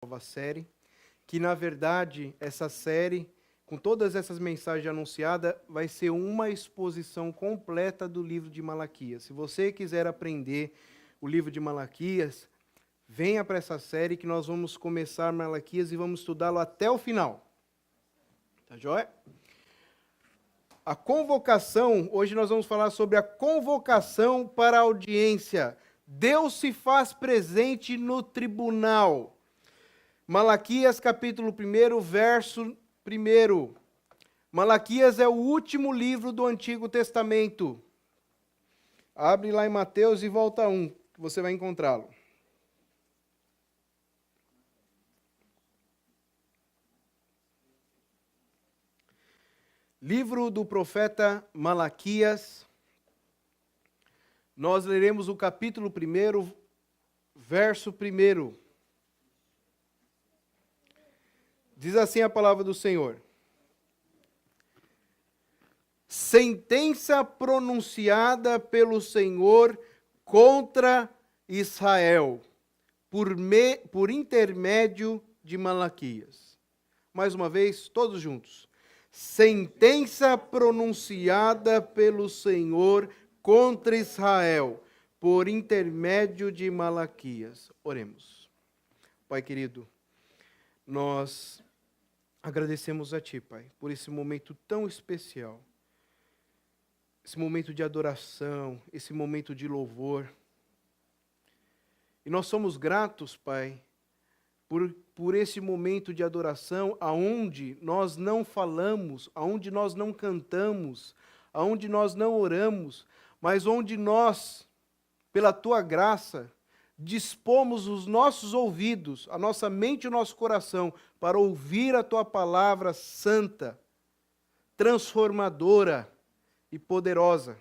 nova série, que na verdade essa série, com todas essas mensagens anunciadas, vai ser uma exposição completa do livro de Malaquias. Se você quiser aprender o livro de Malaquias, venha para essa série que nós vamos começar Malaquias e vamos estudá-lo até o final. Tá joia? A convocação, hoje nós vamos falar sobre a convocação para a audiência. Deus se faz presente no tribunal. Malaquias capítulo 1, verso 1. Malaquias é o último livro do Antigo Testamento. Abre lá em Mateus e volta a 1, que você vai encontrá-lo. Livro do profeta Malaquias. Nós leremos o capítulo 1, verso 1. Diz assim a palavra do Senhor. Sentença pronunciada pelo Senhor contra Israel, por intermédio de Malaquias. Mais uma vez, todos juntos. Sentença pronunciada pelo Senhor contra Israel, por intermédio de Malaquias. Oremos. Pai querido, nós agradecemos a Ti, Pai, por esse momento tão especial, esse momento de adoração, esse momento de louvor. E nós somos gratos, Pai, por esse momento de adoração, aonde nós não falamos, aonde nós não cantamos, aonde nós não oramos, mas onde nós, pela Tua graça, dispomos os nossos ouvidos, a nossa mente e o nosso coração para ouvir a Tua palavra santa, transformadora e poderosa.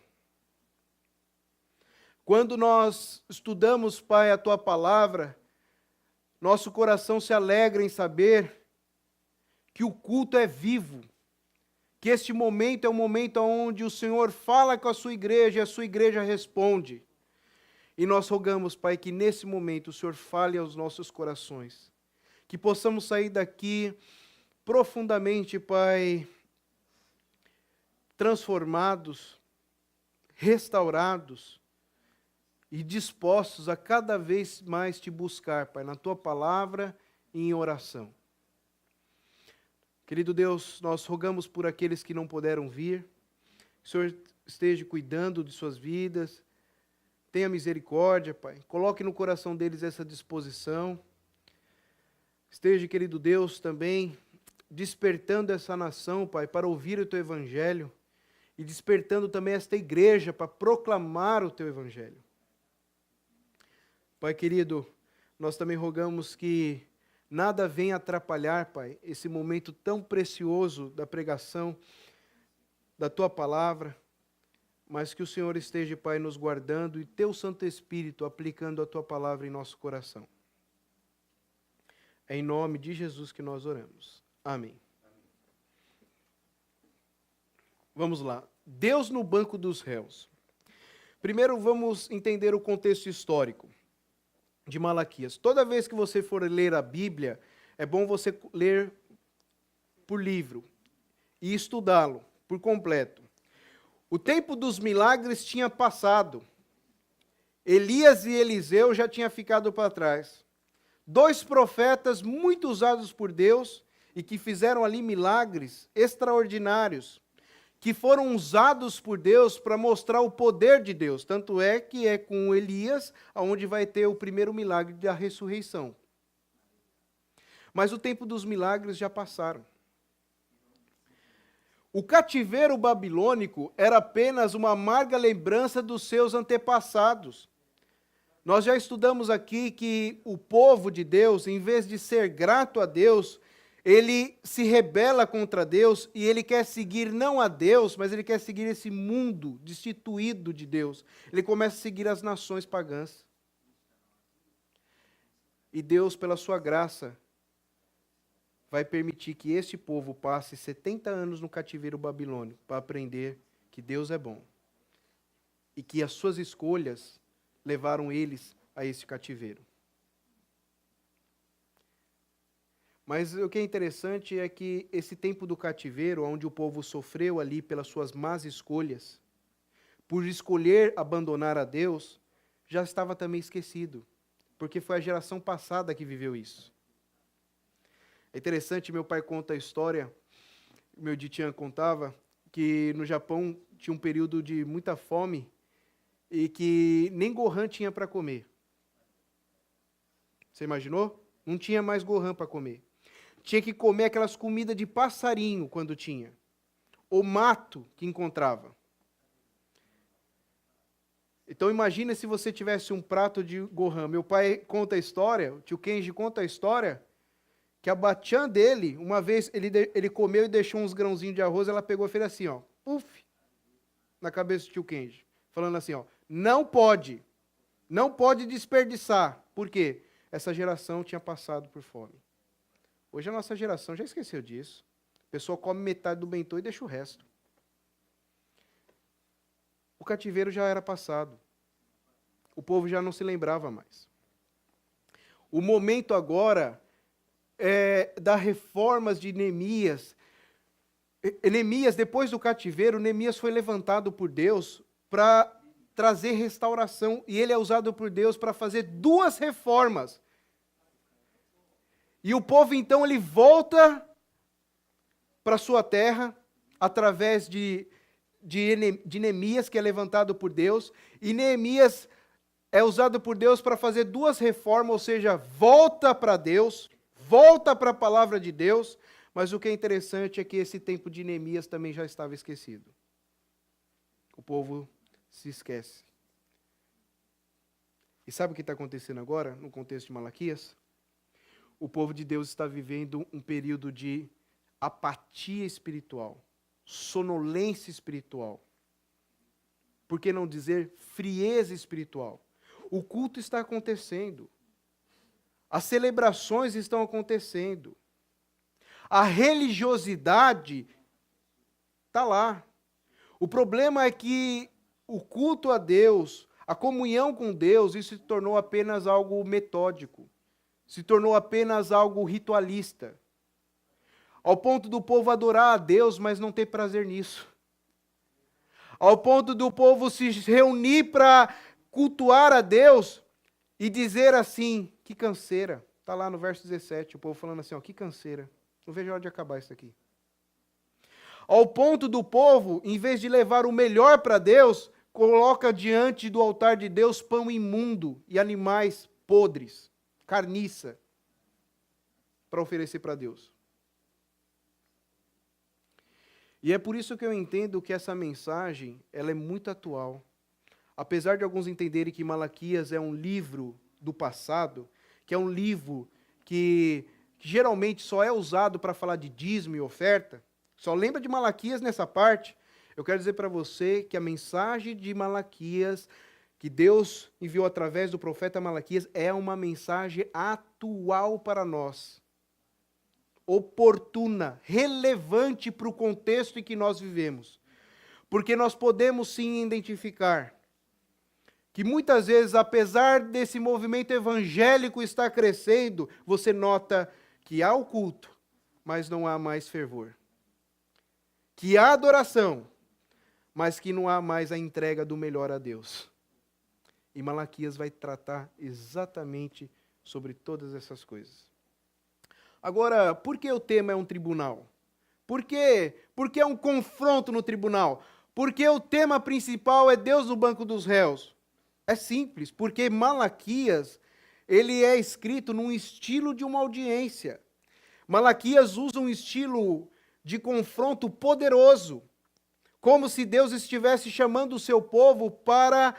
Quando nós estudamos, Pai, a Tua palavra, nosso coração se alegra em saber que o culto é vivo, que este momento é um momento onde o Senhor fala com a sua igreja e a sua igreja responde. E nós rogamos, Pai, que nesse momento o Senhor fale aos nossos corações, que possamos sair daqui profundamente, Pai, transformados, restaurados, e dispostos a cada vez mais Te buscar, Pai, na Tua palavra e em oração. Querido Deus, nós rogamos por aqueles que não puderam vir, que o Senhor esteja cuidando de suas vidas, tenha misericórdia, Pai, coloque no coração deles essa disposição, esteja, querido Deus, também despertando essa nação, Pai, para ouvir o Teu Evangelho, e despertando também esta igreja para proclamar o Teu Evangelho. Pai querido, nós também rogamos que nada venha atrapalhar, Pai, esse momento tão precioso da pregação da Tua palavra, mas que o Senhor esteja, Pai, nos guardando e Teu Santo Espírito aplicando a Tua palavra em nosso coração. É em nome de Jesus que nós oramos. Amém. Vamos lá. Deus no banco dos réus. Primeiro vamos entender o contexto histórico de Malaquias. Toda vez que você for ler a Bíblia, é bom você ler por livro e estudá-lo por completo. O tempo dos milagres tinha passado. Elias e Eliseu já tinham ficado para trás. Dois profetas muito usados por Deus e que fizeram ali milagres extraordinários, que foram usados por Deus para mostrar o poder de Deus. Tanto é que é com Elias onde vai ter o primeiro milagre da ressurreição. Mas o tempo dos milagres já passaram. O cativeiro babilônico era apenas uma amarga lembrança dos seus antepassados. Nós já estudamos aqui que o povo de Deus, em vez de ser grato a Deus, ele se rebela contra Deus e ele quer seguir não a Deus, mas ele quer seguir esse mundo destituído de Deus. Ele começa a seguir as nações pagãs. E Deus, pela sua graça, vai permitir que este povo passe 70 anos no cativeiro babilônico para aprender que Deus é bom e que as suas escolhas levaram eles a esse cativeiro. Mas o que é interessante é que esse tempo do cativeiro, onde o povo sofreu ali pelas suas más escolhas, por escolher abandonar a Deus, já estava também esquecido, porque foi a geração passada que viveu isso. É interessante, meu pai conta a história, meu Ditian contava, que no Japão tinha um período de muita fome e que nem Gohan tinha para comer. Você imaginou? Não tinha mais Gohan para comer. Tinha que comer aquelas comidas de passarinho quando tinha, ou mato que encontrava. Então imagina se você tivesse um prato de Gohan. Meu pai conta a história, o tio Kenji conta a história, que a batiã dele, uma vez ele comeu e deixou uns grãozinhos de arroz, ela pegou e fez assim, ó, puf, na cabeça do tio Kenji, falando assim, ó, não pode desperdiçar. Por quê? Essa geração tinha passado por fome. Hoje a nossa geração já esqueceu disso. A pessoa come metade do bentô e deixa o resto. O cativeiro já era passado. O povo já não se lembrava mais. O momento agora é das reformas de Neemias. Neemias, depois do cativeiro, Neemias foi levantado por Deus para trazer restauração, e ele é usado por Deus para fazer 2 reformas. E o povo, então, ele volta para sua terra, através de Neemias, que é levantado por Deus, e Neemias é usado por Deus para fazer 2 reformas, ou seja, volta para Deus, volta para a palavra de Deus, mas o que é interessante é que esse tempo de Neemias também já estava esquecido. O povo se esquece. E sabe o que está acontecendo agora, no contexto de Malaquias? O povo de Deus está vivendo um período de apatia espiritual, sonolência espiritual. Por que não dizer frieza espiritual? O culto está acontecendo. As celebrações estão acontecendo. A religiosidade está lá. O problema é que o culto a Deus, a comunhão com Deus, isso se tornou apenas algo metódico. Se tornou apenas algo ritualista. Ao ponto do povo adorar a Deus, mas não ter prazer nisso. Ao ponto do povo se reunir para cultuar a Deus e dizer assim, que canseira. Está lá no verso 17, o povo falando assim, ó, que canseira. Não vejo a hora de acabar isso aqui. Ao ponto do povo, em vez de levar o melhor para Deus, coloca diante do altar de Deus pão imundo e animais podres, carniça, para oferecer para Deus. E é por isso que eu entendo que essa mensagem, ela é muito atual. Apesar de alguns entenderem que Malaquias é um livro do passado, que é um livro que geralmente só é usado para falar de dízimo e oferta, só lembra de Malaquias nessa parte, eu quero dizer para você que a mensagem de Malaquias, que Deus enviou através do profeta Malaquias, é uma mensagem atual para nós. Oportuna, relevante para o contexto em que nós vivemos. Porque nós podemos sim identificar que muitas vezes, apesar desse movimento evangélico estar crescendo, você nota que há o culto, mas não há mais fervor. Que há adoração, mas que não há mais a entrega do melhor a Deus. E Malaquias vai tratar exatamente sobre todas essas coisas. Agora, por que o tema é um tribunal? Por que é um confronto no tribunal? Porque o tema principal é Deus no banco dos réus. É simples, porque Malaquias, ele é escrito num estilo de uma audiência. Malaquias usa um estilo de confronto poderoso, como se Deus estivesse chamando o seu povo para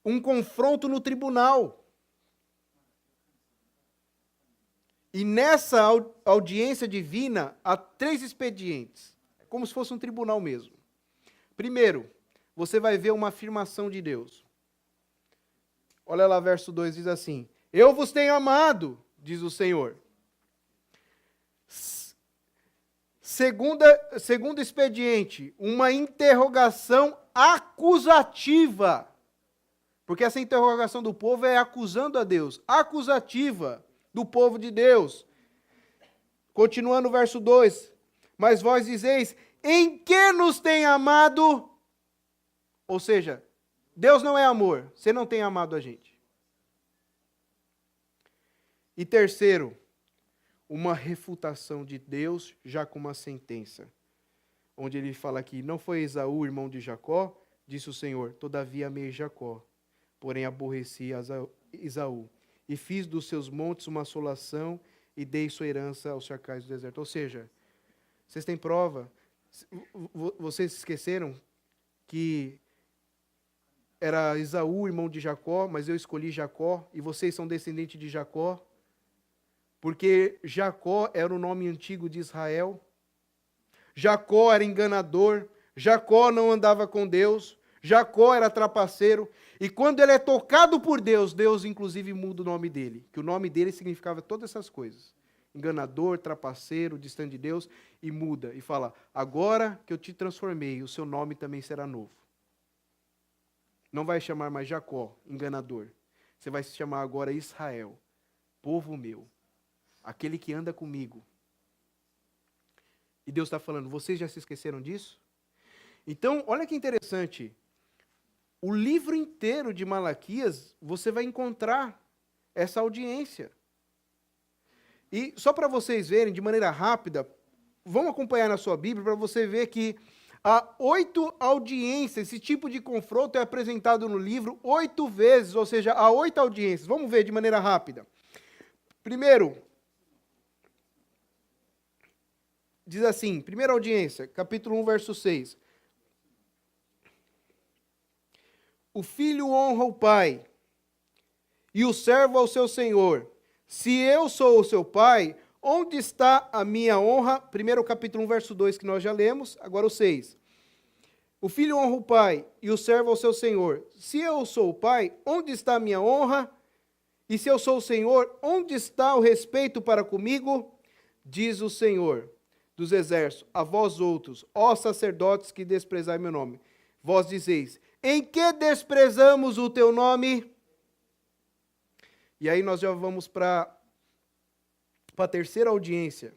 um confronto no tribunal. E nessa audiência divina, há 3 expedientes, como se fosse um tribunal mesmo. Primeiro, você vai ver uma afirmação de Deus. Olha lá, verso 2 diz assim: eu vos tenho amado, diz o Senhor. Segundo expediente, uma interrogação acusativa. Porque essa interrogação do povo é acusando a Deus. Acusativa do povo de Deus. Continuando o verso 2. Mas vós dizeis, em que nos tem amado? Ou seja, Deus não é amor, você não tem amado a gente. E terceiro, uma refutação de Deus já com uma sentença. Onde ele fala aqui, não foi Esaú, irmão de Jacó? Disse o Senhor, todavia amei Jacó, porém aborreci Esaú. E fiz dos seus montes uma assolação e dei sua herança aos chacais do deserto. Ou seja, vocês têm prova? Vocês esqueceram que era Esaú, irmão de Jacó, mas eu escolhi Jacó, e vocês são descendentes de Jacó? Porque Jacó era o nome antigo de Israel. Jacó era enganador. Jacó não andava com Deus. Jacó era trapaceiro. E quando ele é tocado por Deus, Deus inclusive muda o nome dele. Que o nome dele significava todas essas coisas. Enganador, trapaceiro, distante de Deus. E muda. E fala, agora que eu te transformei, o seu nome também será novo. Não vai chamar mais Jacó, enganador. Você vai se chamar agora Israel, povo meu. Aquele que anda comigo. E Deus está falando, vocês já se esqueceram disso? Então, olha que interessante. O livro inteiro de Malaquias, você vai encontrar essa audiência. E só para vocês verem, de maneira rápida, vamos acompanhar na sua Bíblia, para você ver que há 8 audiências, esse tipo de confronto é apresentado no livro 8 vezes, ou seja, há 8 audiências. Vamos ver de maneira rápida. Primeiro, diz assim, primeira audiência, capítulo 1, verso 6. O filho honra o pai, e o servo ao seu senhor. Se eu sou o seu pai, onde está a minha honra? Primeiro capítulo 1, verso 2, que nós já lemos, agora o 6. O filho honra o pai, e o servo ao seu senhor. Se eu sou o pai, onde está a minha honra? E se eu sou o Senhor, onde está o respeito para comigo? Diz o Senhor dos exércitos, a vós outros, ó sacerdotes que desprezai meu nome. Vós dizeis, em que desprezamos o teu nome? E aí nós já vamos para a terceira audiência.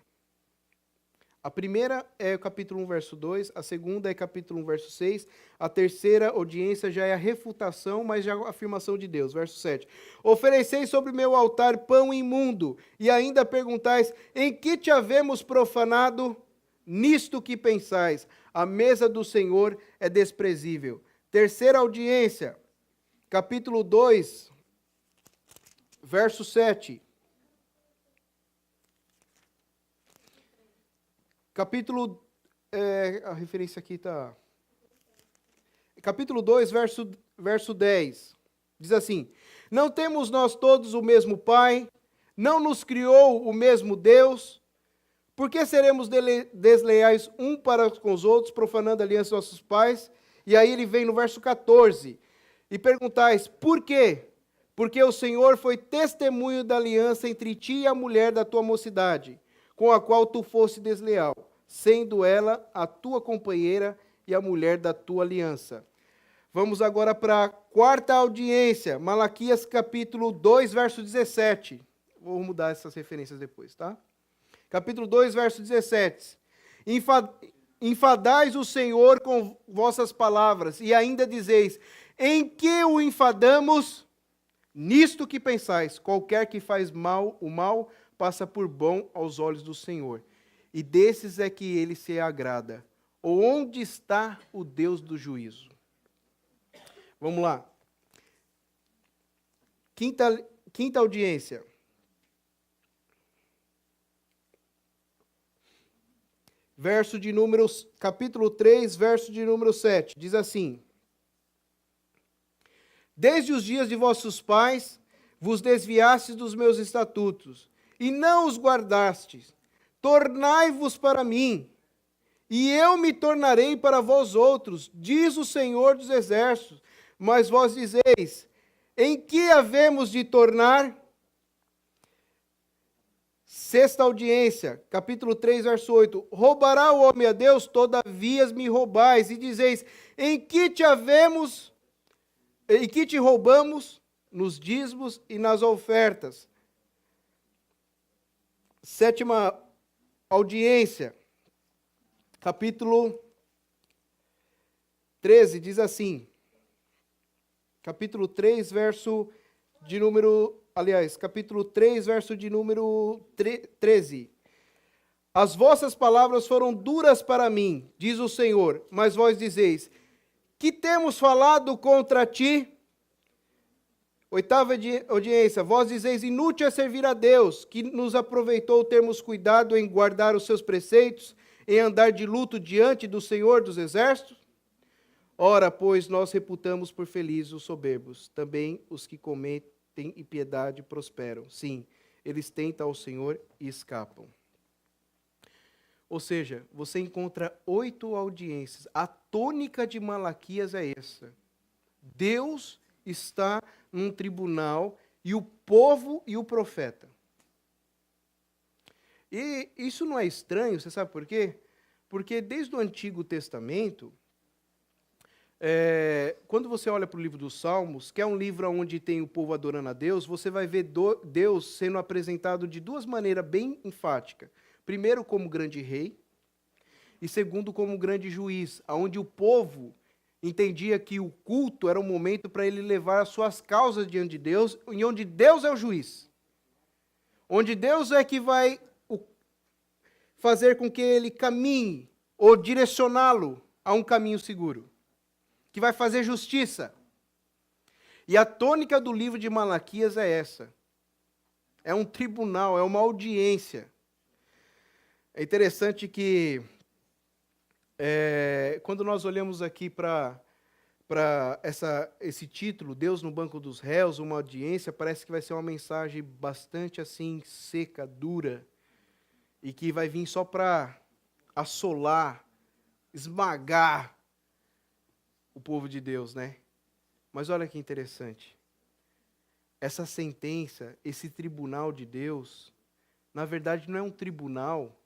A primeira é o capítulo 1, verso 2, a segunda é capítulo 1, verso 6, a terceira audiência já é a refutação, mas já a afirmação de Deus, verso 7. Ofereceis sobre meu altar pão imundo, e ainda perguntais, em que te havemos profanado? Nisto que pensais, a mesa do Senhor é desprezível. Terceira audiência, capítulo 2, verso 7. Capítulo, a referência aqui está... Capítulo 2, verso 10. Diz assim, não temos nós todos o mesmo Pai? Não nos criou o mesmo Deus? Por que seremos desleais um para com os outros, profanando a aliança dos nossos pais? E aí ele vem no verso 14. E perguntais, por quê? Porque o Senhor foi testemunho da aliança entre ti e a mulher da tua mocidade, com a qual tu foste desleal, sendo ela a tua companheira e a mulher da tua aliança. Vamos agora para a quarta audiência, Malaquias capítulo 2, verso 17. Vou mudar essas referências depois, tá? Capítulo 2, verso 17. Enfadais o Senhor com vossas palavras, e ainda dizeis, em que o enfadamos? Nisto que pensais, qualquer que faz mal, o mal passa por bom aos olhos do Senhor. E desses é que ele se agrada. Onde está o Deus do juízo? Vamos lá. Quinta audiência. Verso de números, capítulo 3, verso de número 7. Diz assim, desde os dias de vossos pais, vos desviastes dos meus estatutos, e não os guardastes. Tornai-vos para mim, e eu me tornarei para vós outros, diz o Senhor dos exércitos. Mas vós dizeis, em que havemos de tornar? Sexta audiência, capítulo 3, verso 8. Roubará o homem a Deus, todavia me roubais, e dizeis, em que te roubamos? Nos dízimos e nas ofertas. Sétima audiência. Capítulo 13 diz assim. Capítulo 3, verso de número... Aliás, capítulo 3, verso de número 13. As vossas palavras foram duras para mim, diz o Senhor, mas vós dizeis, que temos falado contra ti? Oitava audiência, vós dizeis, inútil é servir a Deus, que nos aproveitou termos cuidado em guardar os seus preceitos, em andar de luto diante do Senhor dos Exércitos? Ora, pois, nós reputamos por felizes os soberbos, também os que cometem impiedade prosperam. Sim, eles tentam ao Senhor e escapam. Ou seja, você encontra 8 audiências. A tônica de Malaquias é essa. Deus está num tribunal e o povo e o profeta. E isso não é estranho, você sabe por quê? Porque desde o Antigo Testamento, quando você olha para o livro dos Salmos, que é um livro onde tem o povo adorando a Deus, você vai ver Deus sendo apresentado de duas maneiras bem enfáticas. Primeiro, como grande rei, e segundo, como grande juiz, onde o povo entendia que o culto era um momento para ele levar as suas causas diante de Deus, e onde Deus é o juiz. Onde Deus é que vai fazer com que ele caminhe, ou direcioná-lo a um caminho seguro. Que vai fazer justiça. E a tônica do livro de Malaquias é essa. É um tribunal, é uma audiência. É interessante que, quando nós olhamos aqui para esse título, Deus no banco dos réus, uma audiência, parece que vai ser uma mensagem bastante assim, seca, dura, e que vai vir só para assolar, esmagar o povo de Deus, né? Mas olha que interessante. Essa sentença, esse tribunal de Deus, na verdade não é um tribunal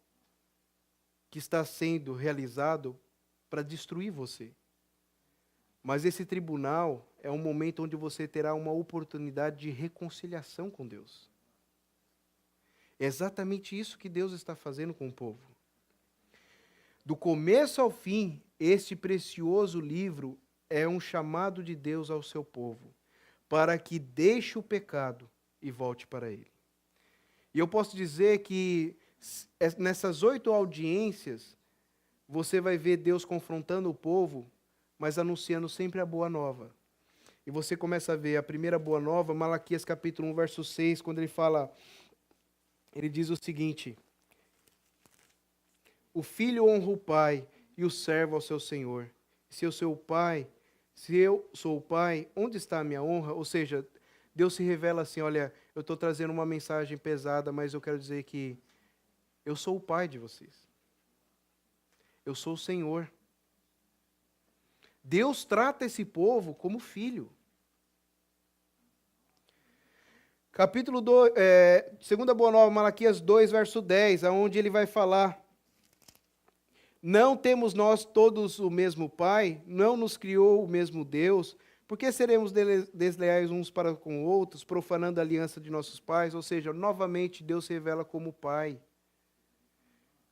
que está sendo realizado para destruir você. Mas esse tribunal é um momento onde você terá uma oportunidade de reconciliação com Deus. É exatamente isso que Deus está fazendo com o povo. Do começo ao fim, este precioso livro é um chamado de Deus ao seu povo, para que deixe o pecado e volte para ele. E eu posso dizer que nessas 8 audiências, você vai ver Deus confrontando o povo, mas anunciando sempre a boa nova. E você começa a ver a primeira boa nova, Malaquias capítulo 1, verso 6, quando ele diz o seguinte: o filho honra o pai e o servo ao seu senhor. Se eu sou o pai, onde está a minha honra? Ou seja, Deus se revela assim, olha, eu estou trazendo uma mensagem pesada, mas eu quero dizer que eu sou o pai de vocês. Eu sou o Senhor. Deus trata esse povo como filho. Capítulo 2, segunda boa nova, Malaquias 2, verso 10, onde ele vai falar: não temos nós todos o mesmo Pai? Não nos criou o mesmo Deus? Por que seremos desleais uns para com outros, profanando a aliança de nossos pais? Ou seja, novamente Deus se revela como Pai,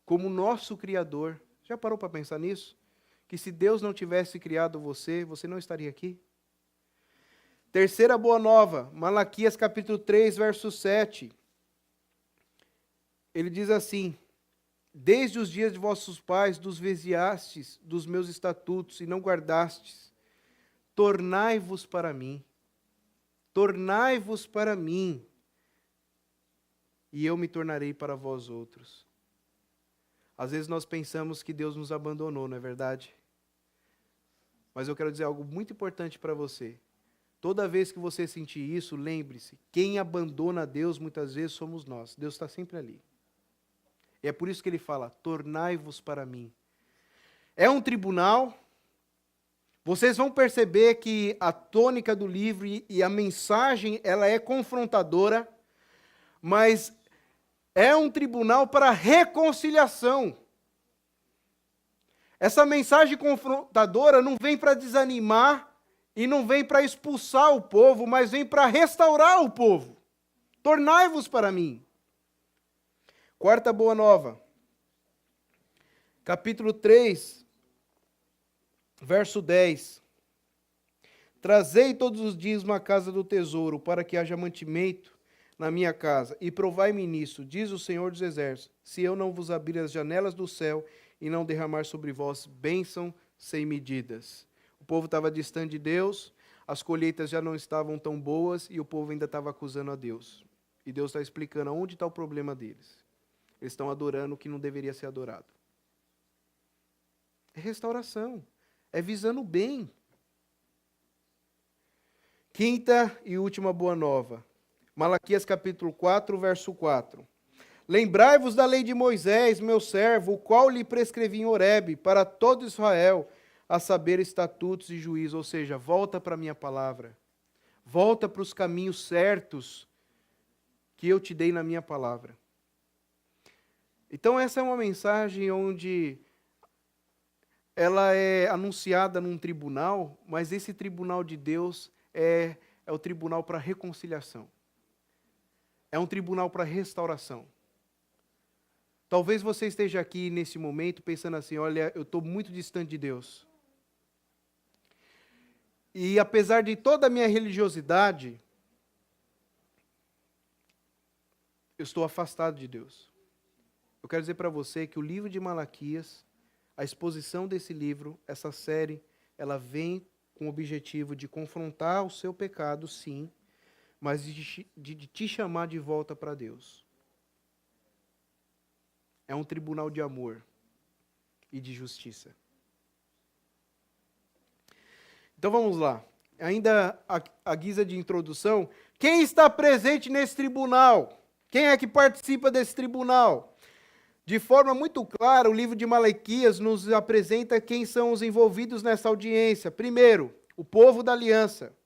como nosso Criador. Já parou para pensar nisso? Que se Deus não tivesse criado você, você não estaria aqui? Terceira boa nova, Malaquias capítulo 3, verso 7. Ele diz assim: desde os dias de vossos pais, desviastes dos meus estatutos e não guardastes. Tornai-vos para mim. Tornai-vos para mim. E eu me tornarei para vós outros. Às vezes nós pensamos que Deus nos abandonou, não é verdade? Mas eu quero dizer algo muito importante para você. Toda vez que você sentir isso, lembre-se, quem abandona Deus muitas vezes somos nós. Deus está sempre ali. E é por isso que ele fala, tornai-vos para mim. É um tribunal. Vocês vão perceber que a tônica do livro e a mensagem, ela é confrontadora, mas é um tribunal para reconciliação. Essa mensagem confrontadora não vem para desanimar e não vem para expulsar o povo, mas vem para restaurar o povo. Tornai-vos para mim. Quarta boa nova. Capítulo 3, verso 10. Trazei todos os dias uma casa do tesouro, para que haja mantimento na minha casa, e provai-me nisso, diz o Senhor dos Exércitos, se eu não vos abrir as janelas do céu e não derramar sobre vós bênção sem medidas. O povo estava distante de Deus, as colheitas já não estavam tão boas e o povo ainda estava acusando a Deus. E Deus está explicando onde está o problema deles. Eles estão adorando o que não deveria ser adorado. É restauração, é visando o bem. Quinta e última boa nova. Malaquias capítulo 4, verso 4. Lembrai-vos da lei de Moisés, meu servo, o qual lhe prescrevi em Horebe, para todo Israel, a saber estatutos e juízos. Ou seja, volta para a minha palavra. Volta para os caminhos certos que eu te dei na minha palavra. Então essa é uma mensagem onde ela é anunciada num tribunal, mas esse tribunal de Deus é o tribunal para reconciliação. É um tribunal para restauração. Talvez você esteja aqui nesse momento pensando assim, olha, eu estou muito distante de Deus. E apesar de toda a minha religiosidade, eu estou afastado de Deus. Eu quero dizer para você que o livro de Malaquias, a exposição desse livro, essa série, ela vem com o objetivo de confrontar o seu pecado, sim, mas de te chamar de volta para Deus. É um tribunal de amor e de justiça. Então vamos lá. Ainda a guisa de introdução, quem está presente nesse tribunal? Quem é que participa desse tribunal? De forma muito clara, o livro de Malaquias nos apresenta quem são os envolvidos nessa audiência. Primeiro, o povo da aliança,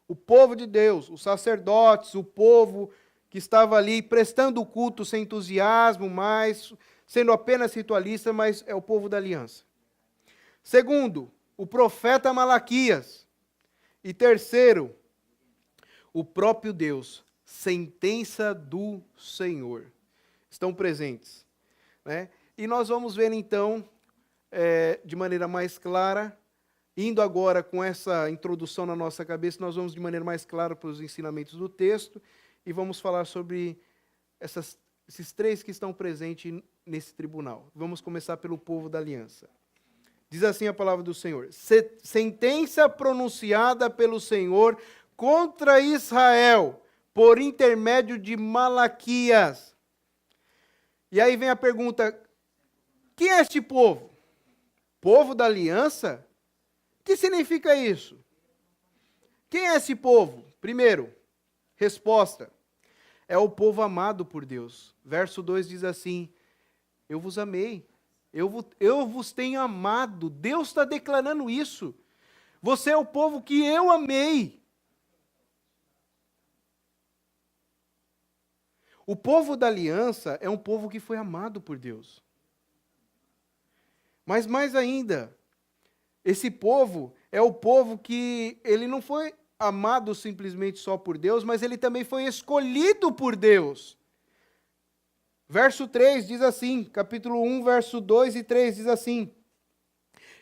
o povo de Deus, os sacerdotes, o povo que estava ali prestando culto sem entusiasmo, mas sendo apenas ritualista, mas é o povo da aliança. Segundo, o profeta Malaquias. E terceiro, o próprio Deus, sentença do Senhor, estão presentes. Né? E nós vamos ver então, de maneira mais clara, indo agora com essa introdução na nossa cabeça, nós vamos de maneira mais clara para os ensinamentos do texto e vamos falar sobre esses três que estão presentes nesse tribunal. Vamos começar pelo povo da aliança. Diz assim a palavra do Senhor: sentença pronunciada pelo Senhor contra Israel, por intermédio de Malaquias. E aí vem a pergunta, quem é este povo? Povo da aliança? O que significa isso? Quem é esse povo? Primeiro, resposta, é o povo amado por Deus. Verso 2 diz assim, eu vos amei, eu vos tenho amado. Deus está declarando isso. Você é o povo que eu amei. O povo da aliança é um povo que foi amado por Deus. Mas mais ainda, esse povo é o povo que ele não foi amado simplesmente só por Deus, mas ele também foi escolhido por Deus. Verso 3 diz assim, capítulo 1, verso 2 e 3 diz assim,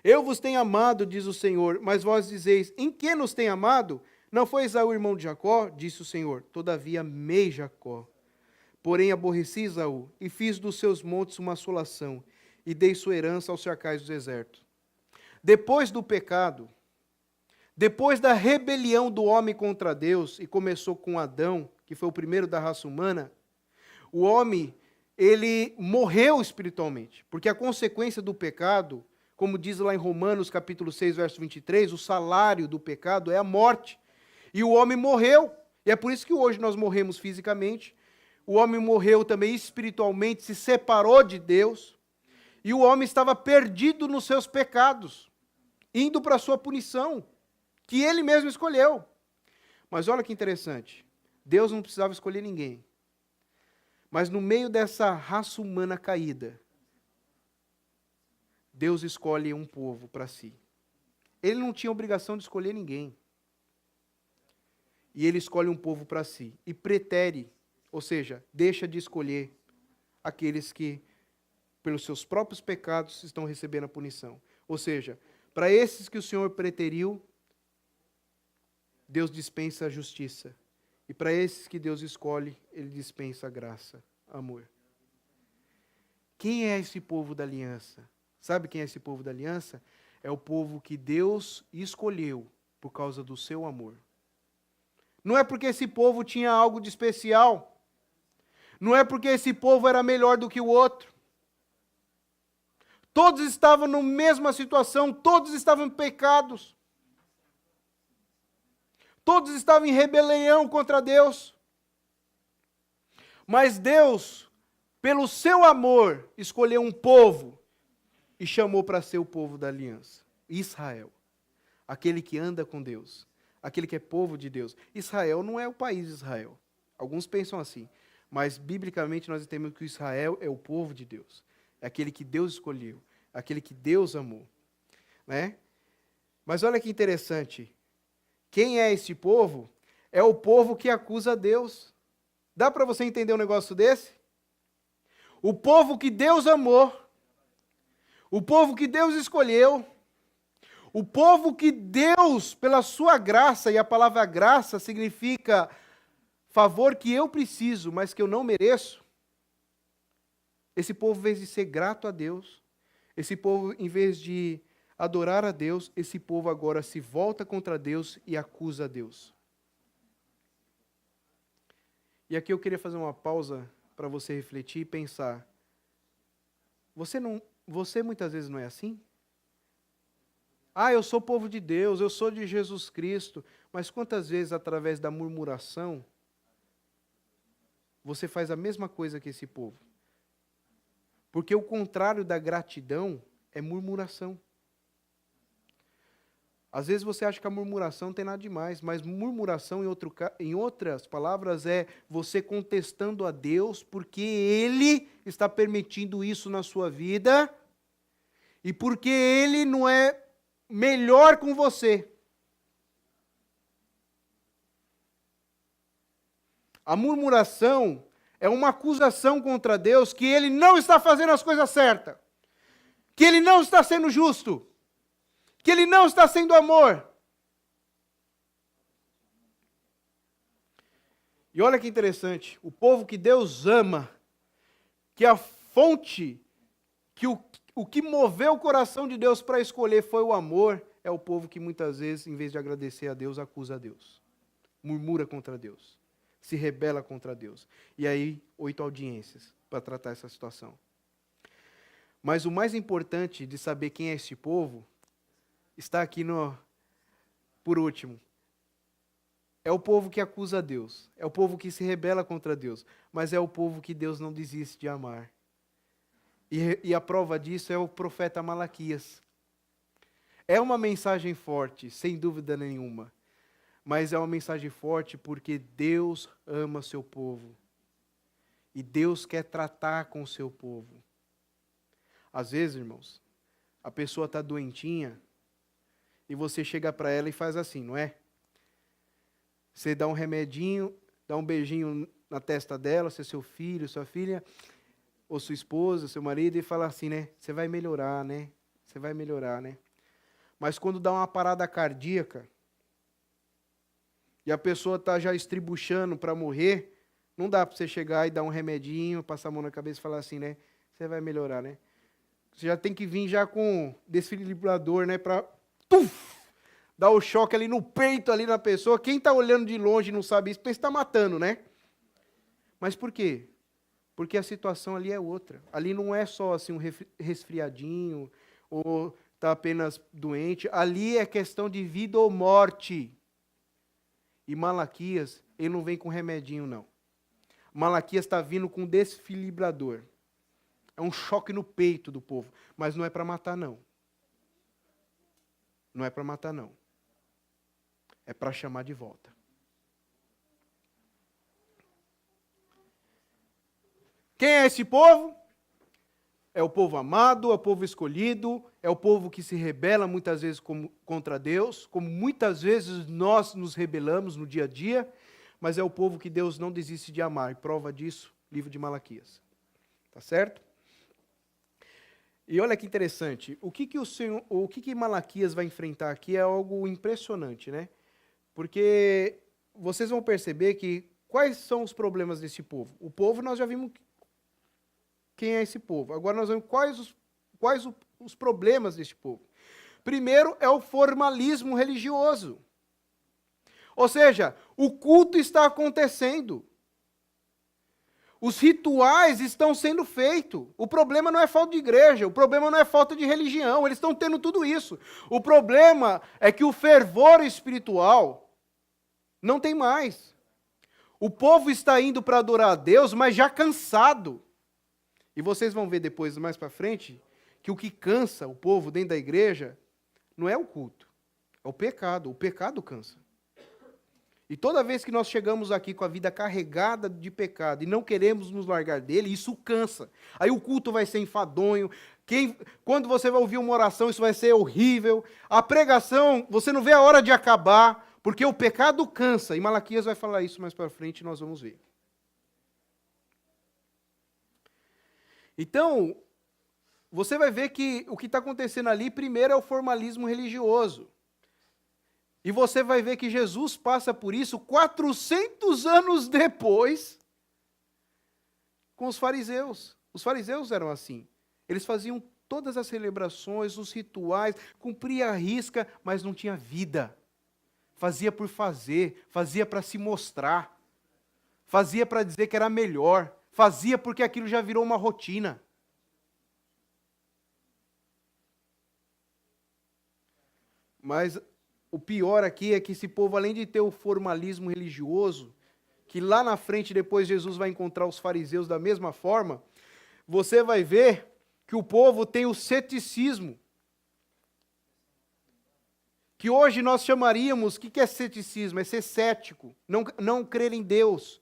eu vos tenho amado, diz o Senhor, mas vós dizeis, em que nos tem amado? Não foi Esaú irmão de Jacó? Disse o Senhor, todavia amei Jacó. Porém aborreci Esaú, e fiz dos seus montes uma assolação, e dei sua herança aos cercais do deserto. Depois do pecado, depois da rebelião do homem contra Deus, e começou com Adão, que foi o primeiro da raça humana, o homem, ele morreu espiritualmente, porque a consequência do pecado, como diz lá em Romanos capítulo 6, verso 23, o salário do pecado é a morte, e o homem morreu, e é por isso que hoje nós morremos fisicamente, o homem morreu também espiritualmente, se separou de Deus, e o homem estava perdido nos seus pecados, indo para a sua punição, que ele mesmo escolheu. Mas olha que interessante, Deus não precisava escolher ninguém. Mas no meio dessa raça humana caída, Deus escolhe um povo para si. Ele não tinha obrigação de escolher ninguém. E ele escolhe um povo para si. E pretere, ou seja, deixa de escolher aqueles que pelos seus próprios pecados, estão recebendo a punição. Ou seja, para esses que o Senhor preteriu, Deus dispensa a justiça. E para esses que Deus escolhe, Ele dispensa a graça, amor. Quem é esse povo da aliança? Sabe quem é esse povo da aliança? É o povo que Deus escolheu por causa do seu amor. Não é porque esse povo tinha algo de especial. Não é porque esse povo era melhor do que o outro. Todos estavam na mesma situação, todos estavam pecados. Todos estavam em rebelião contra Deus. Mas Deus, pelo seu amor, escolheu um povo e chamou para ser o povo da aliança. Israel. Aquele que anda com Deus. Aquele que é povo de Deus. Israel não é o país de Israel. Alguns pensam assim. Mas, biblicamente, nós entendemos que Israel é o povo de Deus. É aquele que Deus escolheu. Aquele que Deus amou. Né? Mas olha que interessante. Quem é esse povo? É o povo que acusa Deus. Dá para você entender um negócio desse? O povo que Deus amou. O povo que Deus escolheu. O povo que Deus, pela sua graça, e a palavra graça significa favor que eu preciso, mas que eu não mereço. Esse povo, em vez de ser grato a Deus, esse povo, em vez de adorar a Deus, esse povo agora se volta contra Deus e acusa a Deus. E aqui eu queria fazer uma pausa para você refletir e pensar. Você muitas vezes não é assim? Ah, eu sou povo de Deus, eu sou de Jesus Cristo, mas quantas vezes através da murmuração você faz a mesma coisa que esse povo? Porque o contrário da gratidão é murmuração. Às vezes você acha que a murmuração não tem nada demais, mas murmuração, em outras palavras, é você contestando a Deus porque Ele está permitindo isso na sua vida e porque Ele não é melhor com você. A murmuração é uma acusação contra Deus que Ele não está fazendo as coisas certas, que Ele não está sendo justo, que Ele não está sendo amor. E olha que interessante, o povo que Deus ama, que a fonte, que o que moveu o coração de Deus para escolher foi o amor, é o povo que muitas vezes, em vez de agradecer a Deus, acusa a Deus. Murmura contra Deus. Se rebela contra Deus. E aí, 8 audiências para tratar essa situação. Mas o mais importante de saber quem é esse povo, está aqui por último. É o povo que acusa a Deus. É o povo que se rebela contra Deus. Mas é o povo que Deus não desiste de amar. E a prova disso é o profeta Malaquias. É uma mensagem forte, sem dúvida nenhuma. Mas é uma mensagem forte porque Deus ama seu povo. E Deus quer tratar com o seu povo. Às vezes, irmãos, a pessoa está doentinha e você chega para ela e faz assim, não é? Você dá um remedinho, dá um beijinho na testa dela, se é seu filho, sua filha, ou sua esposa, seu marido, e fala assim, né? Você vai melhorar, né? Você vai melhorar, né? Mas quando dá uma parada cardíaca e a pessoa está já estribuchando para morrer, não dá para você chegar e dar um remedinho, passar a mão na cabeça e falar assim, né? Você vai melhorar, né? Você já tem que vir já com desfibrilador, né? Para dar o choque ali no peito, ali na pessoa. Quem está olhando de longe e não sabe isso, pensa que está matando, né? Mas por quê? Porque a situação ali é outra. Ali não é só assim um resfriadinho ou está apenas doente. Ali é questão de vida ou morte. E Malaquias, ele não vem com remedinho, não. Malaquias está vindo com desfibrilador. É um choque no peito do povo. Mas não é para matar, não. Não é para matar, não. É para chamar de volta. Quem é esse povo? É o povo amado, é o povo escolhido, é o povo que se rebela muitas vezes contra Deus, como muitas vezes nós nos rebelamos no dia a dia, mas é o povo que Deus não desiste de amar. E prova disso, livro de Malaquias. Tá certo? E olha que interessante, o que Malaquias vai enfrentar aqui é algo impressionante, né? Porque vocês vão perceber que quais são os problemas desse povo? O povo, nós já vimos quem é esse povo. Agora nós vemos quais os problemas desse povo. Primeiro é o formalismo religioso. Ou seja, o culto está acontecendo. Os rituais estão sendo feitos. O problema não é falta de igreja, o problema não é falta de religião, eles estão tendo tudo isso. O problema é que o fervor espiritual não tem mais. O povo está indo para adorar a Deus, mas já cansado. E vocês vão ver depois, mais para frente, que o que cansa o povo dentro da igreja não é o culto, é o pecado. O pecado cansa. E toda vez que nós chegamos aqui com a vida carregada de pecado e não queremos nos largar dele, isso cansa. Aí o culto vai ser enfadonho. Quando você vai ouvir uma oração, isso vai ser horrível. A pregação, você não vê a hora de acabar, porque o pecado cansa. E Malaquias vai falar isso mais para frente, nós vamos ver. Então, você vai ver que o que está acontecendo ali, primeiro, é o formalismo religioso. E você vai ver que Jesus passa por isso 400 anos depois com os fariseus. Os fariseus eram assim. Eles faziam todas as celebrações, os rituais, cumpria a risca, mas não tinha vida. Fazia por fazer, fazia para se mostrar, fazia para dizer que era melhor, fazia porque aquilo já virou uma rotina. Mas o pior aqui é que esse povo, além de ter o formalismo religioso, que lá na frente depois Jesus vai encontrar os fariseus da mesma forma, você vai ver que o povo tem o ceticismo. Que hoje nós chamaríamos, o que é ceticismo? É ser cético, não crer em Deus.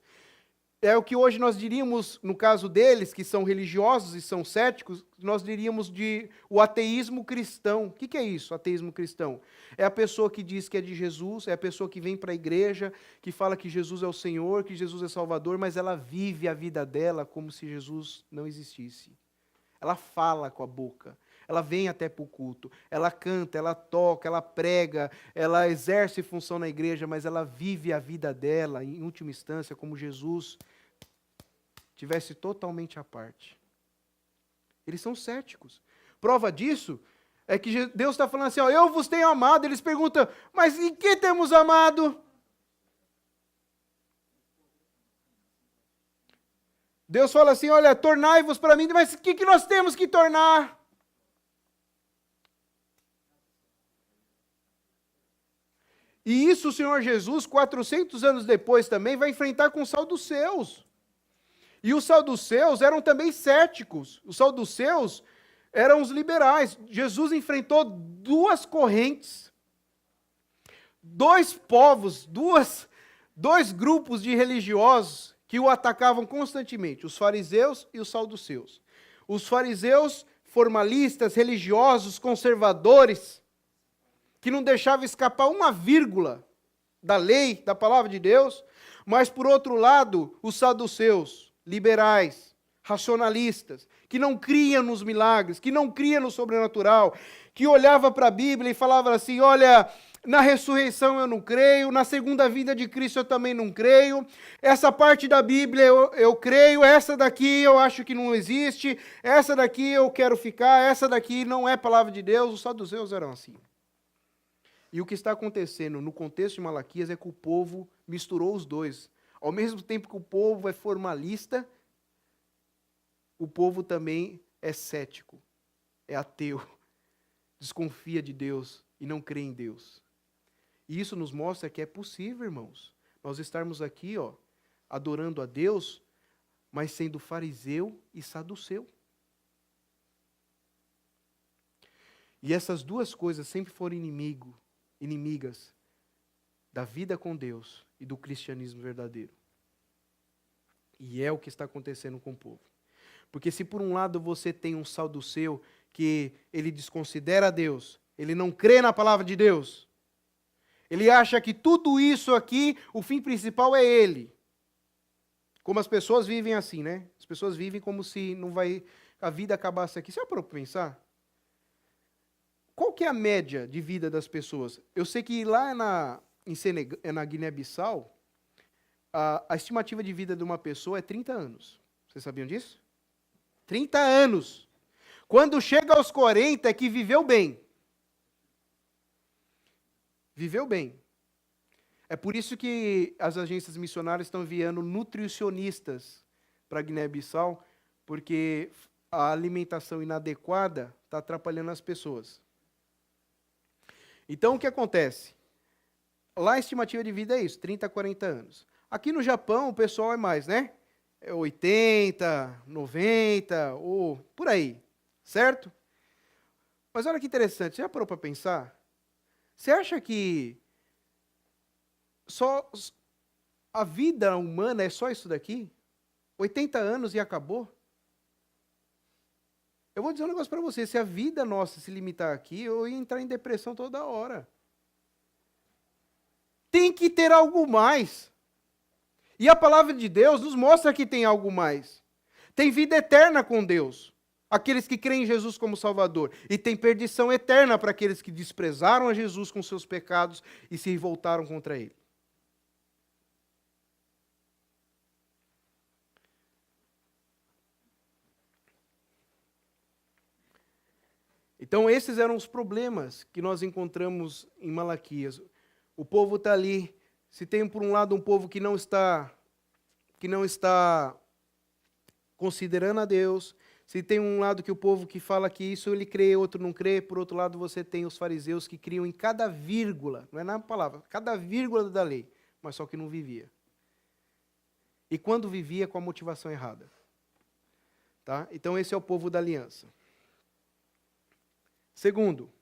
É o que hoje nós diríamos, no caso deles, que são religiosos e são céticos, nós diríamos de o ateísmo cristão. O que é isso, ateísmo cristão? É a pessoa que diz que é de Jesus, é a pessoa que vem para a igreja, que fala que Jesus é o Senhor, que Jesus é Salvador, mas ela vive a vida dela como se Jesus não existisse. Ela fala com a boca, ela vem até para o culto, ela canta, ela toca, ela prega, ela exerce função na igreja, mas ela vive a vida dela, em última instância, como Jesus tivesse totalmente à parte. Eles são céticos. Prova disso é que Deus está falando assim, ó, eu vos tenho amado. Eles perguntam, mas em que temos amado? Deus fala assim, olha, tornai-vos para mim, mas o que nós temos que tornar? E isso o Senhor Jesus, 400 anos depois também, vai enfrentar com os saduceus. E os saduceus eram também céticos. Os saduceus eram os liberais. Jesus enfrentou duas correntes, dois povos, dois grupos de religiosos que o atacavam constantemente, os fariseus e os saduceus. Os fariseus formalistas, religiosos, conservadores, que não deixavam escapar uma vírgula da lei, da palavra de Deus, mas, por outro lado, os saduceus, liberais, racionalistas, que não criam nos milagres, que não criam no sobrenatural, que olhava para a Bíblia e falava assim, olha, na ressurreição eu não creio, na segunda vinda de Cristo eu também não creio, essa parte da Bíblia eu creio, essa daqui eu acho que não existe, essa daqui eu quero ficar, essa daqui não é palavra de Deus. Os saduceus eram assim. E o que está acontecendo no contexto de Malaquias é que o povo misturou os dois. Ao mesmo tempo que o povo é formalista, o povo também é cético, é ateu, desconfia de Deus e não crê em Deus. E isso nos mostra que é possível, irmãos, nós estarmos aqui, ó, adorando a Deus, mas sendo fariseu e saduceu. E essas duas coisas sempre foram inimigas da vida com Deus e do cristianismo verdadeiro. E é o que está acontecendo com o povo. Porque se por um lado você tem um saduceu que ele desconsidera Deus, ele não crê na palavra de Deus, ele acha que tudo isso aqui, o fim principal é ele. Como as pessoas vivem assim, né? As pessoas vivem como se não vai a vida acabasse aqui. Você já parou para pensar? Qual que é a média de vida das pessoas? Eu sei que lá na Guiné-Bissau, a estimativa de vida de uma pessoa é 30 anos. Vocês sabiam disso? 30 anos. Quando chega aos 40 é que viveu bem. Viveu bem. É por isso que as agências missionárias estão enviando nutricionistas para Guiné-Bissau, porque a alimentação inadequada está atrapalhando as pessoas. Então, o que acontece? Lá a estimativa de vida é isso, 30 a 40 anos. Aqui no Japão, o pessoal é mais, né? É 80, 90, ou por aí, certo? Mas olha que interessante, você já parou para pensar? Você acha que só a vida humana é só isso daqui? 80 anos e acabou? Eu vou dizer um negócio para você, se a vida nossa se limitar aqui, eu ia entrar em depressão toda hora. Tem que ter algo mais. E a palavra de Deus nos mostra que tem algo mais. Tem vida eterna com Deus, aqueles que creem em Jesus como Salvador. E tem perdição eterna para aqueles que desprezaram a Jesus com seus pecados e se revoltaram contra Ele. Então, esses eram os problemas que nós encontramos em Malaquias. O povo está ali. Se tem, por um lado, um povo que não está considerando a Deus, se tem um lado que o povo que fala que isso ele crê, outro não crê, por outro lado você tem os fariseus que criam em cada vírgula, não é na palavra, cada vírgula da lei, mas só que não vivia. E quando vivia, com a motivação errada. Tá? Então esse é o povo da aliança. Segundo,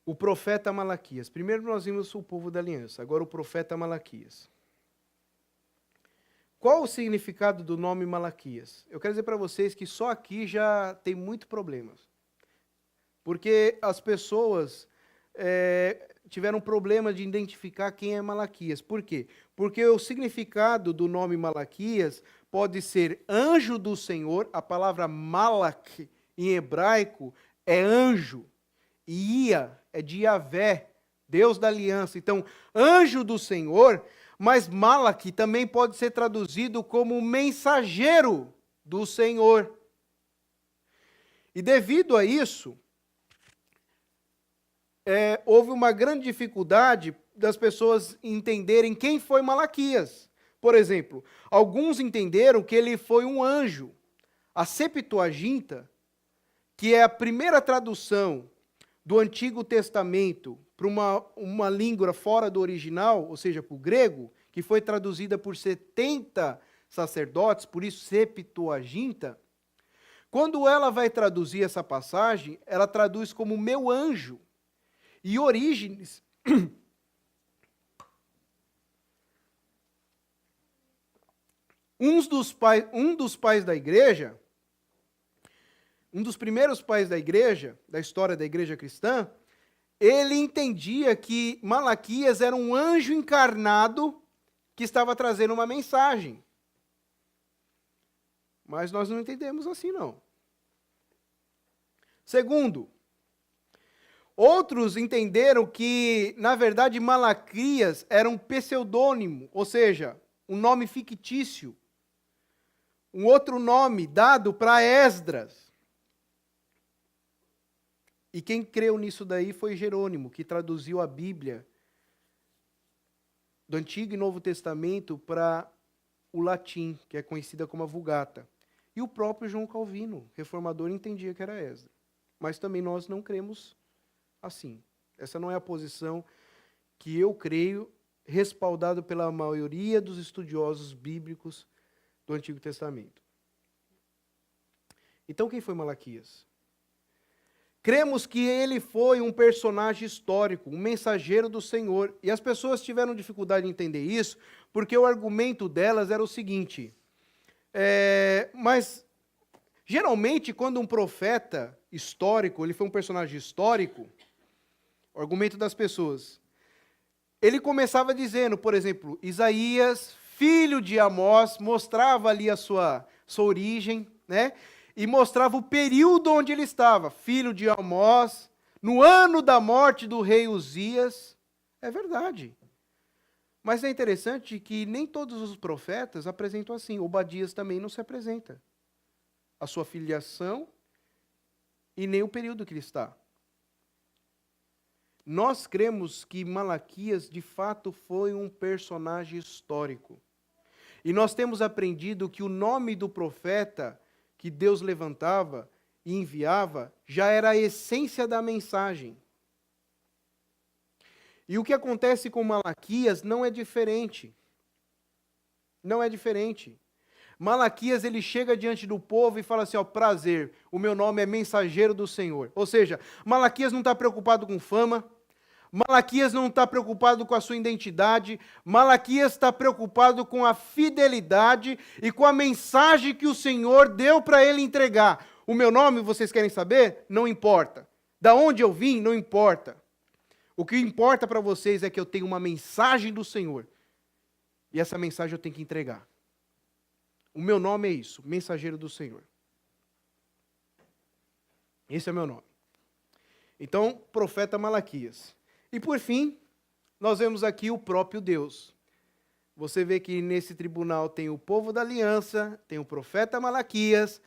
o profeta Malaquias. Primeiro nós vimos o povo da aliança, agora o profeta Malaquias. Qual o significado do nome Malaquias? Eu quero dizer para vocês que só aqui já tem muito problemas. Porque as pessoas tiveram problema de identificar quem é Malaquias. Por quê? Porque o significado do nome Malaquias pode ser anjo do Senhor, a palavra Malak em hebraico é anjo, e Ia é de Yavé, Deus da aliança. Então, anjo do Senhor, mas Malak também pode ser traduzido como mensageiro do Senhor. E devido a isso, houve uma grande dificuldade das pessoas entenderem quem foi Malaquias. Por exemplo, alguns entenderam que ele foi um anjo. A Septuaginta, que é a primeira tradução do Antigo Testamento para uma língua fora do original, ou seja, para o grego, que foi traduzida por 70 sacerdotes, por isso Septuaginta, quando ela vai traduzir essa passagem, ela traduz como meu anjo. E Orígenes um dos pais da igreja, um dos primeiros pais da igreja, da história da igreja cristã, ele entendia que Malaquias era um anjo encarnado que estava trazendo uma mensagem. Mas nós não entendemos assim, não. Segundo, outros entenderam que, na verdade, Malaquias era um pseudônimo, ou seja, um nome fictício, um outro nome dado para Esdras. E quem creu nisso daí foi Jerônimo, que traduziu a Bíblia do Antigo e Novo Testamento para o latim, que é conhecida como a Vulgata. E o próprio João Calvino, reformador, entendia que era Esdras. Mas também nós não cremos assim. Essa não é a posição que eu creio, respaldado pela maioria dos estudiosos bíblicos do Antigo Testamento. Então, quem foi Malaquias? Cremos que ele foi um personagem histórico, um mensageiro do Senhor. E as pessoas tiveram dificuldade em entender isso, porque o argumento delas era o seguinte, mas, geralmente, quando um profeta histórico, ele foi um personagem histórico, o argumento das pessoas, ele começava dizendo, por exemplo, Isaías, filho de Amós, mostrava ali a sua sua origem, né? E mostrava o período onde ele estava, filho de Amós, no ano da morte do rei Uzias. É verdade. Mas é interessante que nem todos os profetas apresentam assim. Obadias também não se apresenta. A sua filiação e nem o período que ele está. Nós cremos que Malaquias, de fato, foi um personagem histórico. E nós temos aprendido que o nome do profeta que Deus levantava e enviava já era a essência da mensagem. E o que acontece com Malaquias não é diferente. Não é diferente. Malaquias, ele chega diante do povo e fala assim, ó, prazer, o meu nome é mensageiro do Senhor. Ou seja, Malaquias não está preocupado com fama, Malaquias não está preocupado com a sua identidade, Malaquias está preocupado com a fidelidade e com a mensagem que o Senhor deu para ele entregar. O meu nome, vocês querem saber? Não importa. Da onde eu vim, não importa. O que importa para vocês é que eu tenho uma mensagem do Senhor. E essa mensagem eu tenho que entregar. O meu nome é isso, mensageiro do Senhor. Esse é o meu nome. Então, profeta Malaquias. E por fim, nós vemos aqui o próprio Deus. Você vê que nesse tribunal tem o povo da aliança, tem o profeta Malaquias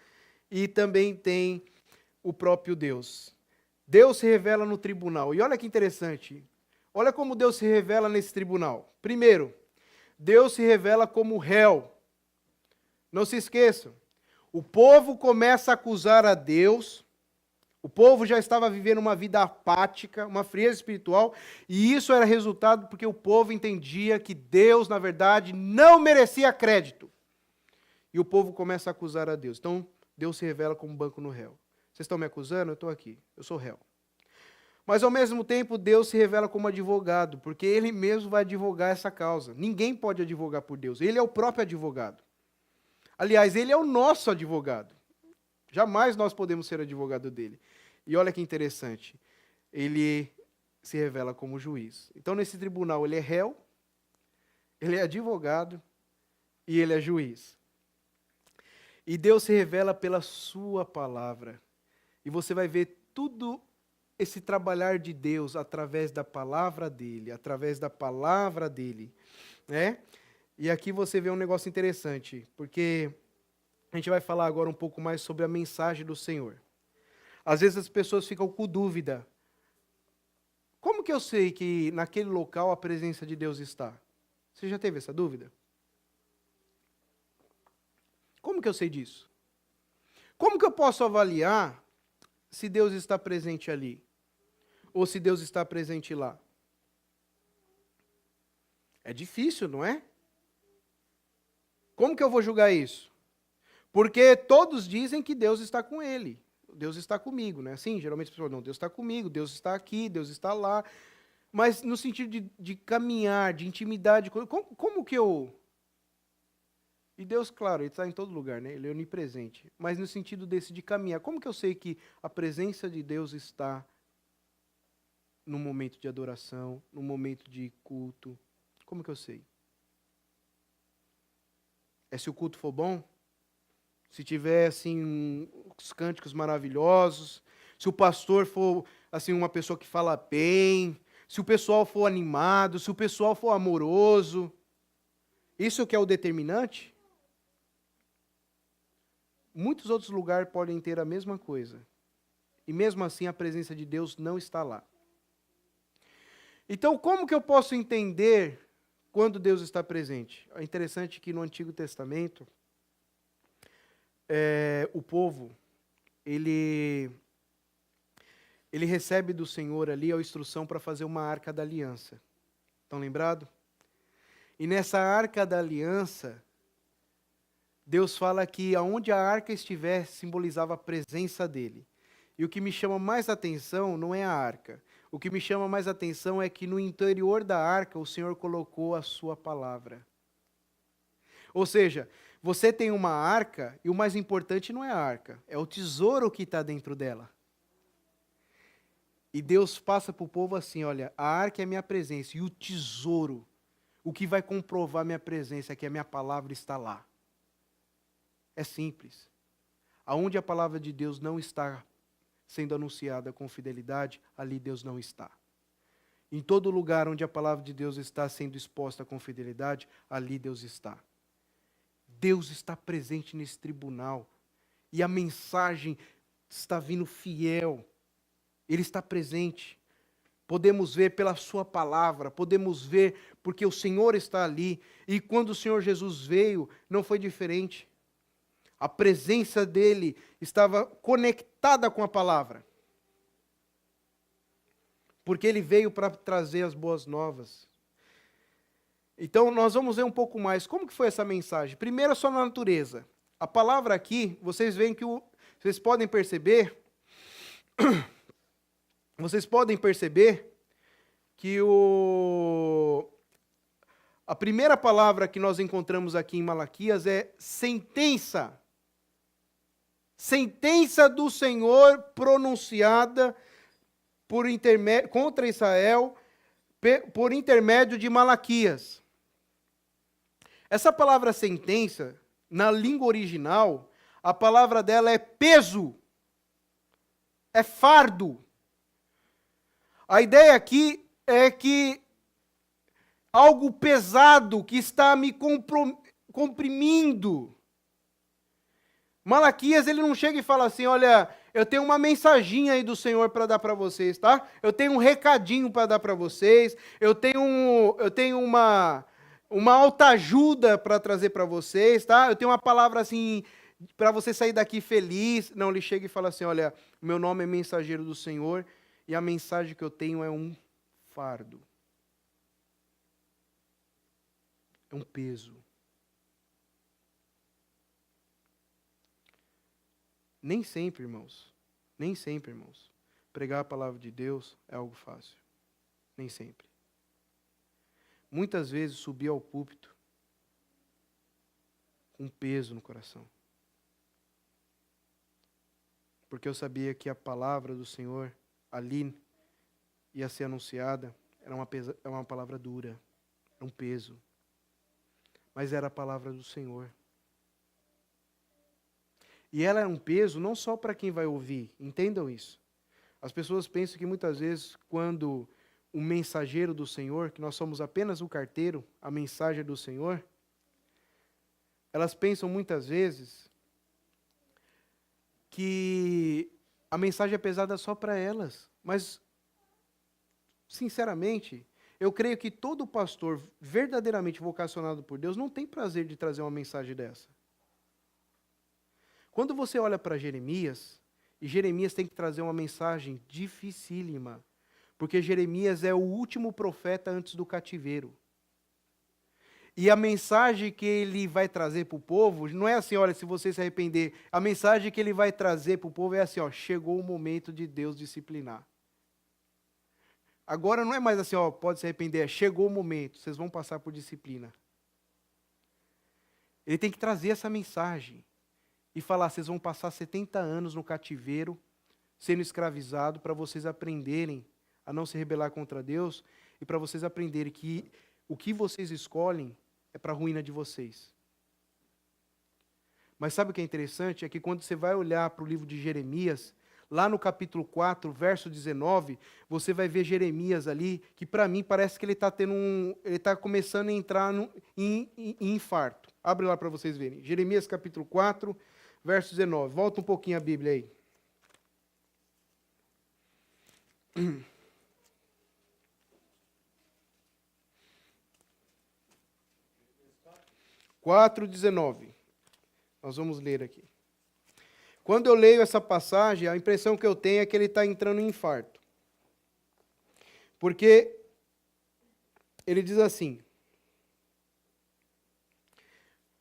e também tem o próprio Deus. Deus se revela no tribunal. E olha que interessante. Olha como Deus se revela nesse tribunal. Primeiro, Deus se revela como réu. Não se esqueçam. O povo começa a acusar a Deus. O povo já estava vivendo uma vida apática, uma frieza espiritual, e isso era resultado porque o povo entendia que Deus, na verdade, não merecia crédito. E o povo começa a acusar a Deus. Então, Deus se revela como banco no réu. Vocês estão me acusando? Eu estou aqui. Eu sou réu. Mas, ao mesmo tempo, Deus se revela como advogado, porque Ele mesmo vai advogar essa causa. Ninguém pode advogar por Deus. Ele é o próprio advogado. Aliás, Ele é o nosso advogado. Jamais nós podemos ser advogado dele. E olha que interessante. Ele se revela como juiz. Então, nesse tribunal, ele é réu, ele é advogado e ele é juiz. E Deus se revela pela sua palavra. E você vai ver tudo esse trabalhar de Deus através da palavra dele, através da palavra dele, né? E aqui você vê um negócio interessante, porque a gente vai falar agora um pouco mais sobre a mensagem do Senhor. Às vezes as pessoas ficam com dúvida. Como que eu sei que naquele local a presença de Deus está? Você já teve essa dúvida? Como que eu sei disso? Como que eu posso avaliar se Deus está presente ali? Ou se Deus está presente lá? É difícil, não é? Como que eu vou julgar isso? Porque todos dizem que Deus está com ele. Deus está comigo, né? Assim, geralmente as pessoas não, Deus está comigo, Deus está aqui, Deus está lá. Mas no sentido de caminhar, de intimidade, como que eu... E Deus, claro, Ele está em todo lugar, né? Ele é onipresente. Mas no sentido desse de caminhar, como que eu sei que a presença de Deus está no momento de adoração, no momento de culto? Como que eu sei? É se o culto for bom? Se tiver, assim, os cânticos maravilhosos, se o pastor for, assim, uma pessoa que fala bem, se o pessoal for animado, se o pessoal for amoroso, isso que é o determinante? Muitos outros lugares podem ter a mesma coisa, e mesmo assim a presença de Deus não está lá. Então, como que eu posso entender quando Deus está presente? É interessante que no Antigo Testamento, o povo, ele recebe do Senhor ali a instrução para fazer uma arca da aliança. Estão lembrados? E nessa arca da aliança, Deus fala que aonde a arca estiver, simbolizava a presença dele. E o que me chama mais atenção não é a arca. O que me chama mais atenção é que no interior da arca, o Senhor colocou a sua palavra. Ou seja, você tem uma arca, e o mais importante não é a arca, é o tesouro que está dentro dela. E Deus passa para o povo assim, olha, a arca é minha presença, e o tesouro, o que vai comprovar minha presença é que a minha palavra está lá. É simples. Aonde a palavra de Deus não está sendo anunciada com fidelidade, ali Deus não está. Em todo lugar onde a palavra de Deus está sendo exposta com fidelidade, ali Deus está. Deus está presente nesse tribunal. E a mensagem está vindo fiel. Ele está presente. Podemos ver pela sua palavra, podemos ver porque o Senhor está ali. E quando o Senhor Jesus veio, não foi diferente. A presença dele estava conectada com a palavra. Porque ele veio para trazer as boas novas. Então, nós vamos ver um pouco mais. Como que foi essa mensagem? Primeiro, a sua natureza. A palavra aqui, vocês veem que vocês podem perceber, que a primeira palavra que nós encontramos aqui em Malaquias é sentença. Sentença do Senhor pronunciada contra Israel por intermédio de Malaquias. Essa palavra sentença, na língua original, a palavra dela é peso, é fardo. A ideia aqui é que algo pesado que está me comprimindo. Malaquias, ele não chega e fala assim, olha, eu tenho uma mensaginha aí do Senhor para dar para vocês, tá? Eu tenho um recadinho para dar para vocês, eu tenho uma autoajuda para trazer para vocês, tá? Eu tenho uma palavra assim, para você sair daqui feliz. Não, ele chega e fala assim, olha, meu nome é mensageiro do Senhor, e a mensagem que eu tenho é um fardo. É um peso. Nem sempre, irmãos, pregar a palavra de Deus é algo fácil. Nem sempre. Muitas vezes subi ao púlpito com peso no coração. Porque eu sabia que a palavra do Senhor ali ia ser anunciada, era uma palavra dura, era um peso. Mas era a palavra do Senhor. E ela é um peso não só para quem vai ouvir, entendam isso. As pessoas pensam que muitas vezes, quando o mensageiro do Senhor, que nós somos apenas o carteiro, a mensagem do Senhor, elas pensam muitas vezes que a mensagem é pesada só para elas. Mas, sinceramente, eu creio que todo pastor verdadeiramente vocacionado por Deus não tem prazer de trazer uma mensagem dessa. Quando você olha para Jeremias, e Jeremias tem que trazer uma mensagem dificílima, porque Jeremias é o último profeta antes do cativeiro. E a mensagem que ele vai trazer para o povo, não é assim, olha, se você se arrepender, a mensagem que ele vai trazer para o povo é assim, ó, chegou o momento de Deus disciplinar. Agora não é mais assim, ó, pode se arrepender, é chegou o momento, vocês vão passar por disciplina. Ele tem que trazer essa mensagem. E falar, vocês vão passar 70 anos no cativeiro, sendo escravizados, para vocês aprenderem a não se rebelar contra Deus, e para vocês aprenderem que o que vocês escolhem é para a ruína de vocês. Mas sabe o que é interessante? É que quando você vai olhar para o livro de Jeremias, lá no capítulo 4, verso 19, você vai ver Jeremias ali, que para mim parece que ele está começando a entrar em infarto. Abre lá para vocês verem. Jeremias capítulo 4, verso 19. Volta um pouquinho a Bíblia aí. Quatro, 19. Nós vamos ler aqui. Quando eu leio essa passagem, a impressão que eu tenho é que ele está entrando em infarto. Porque ele diz assim,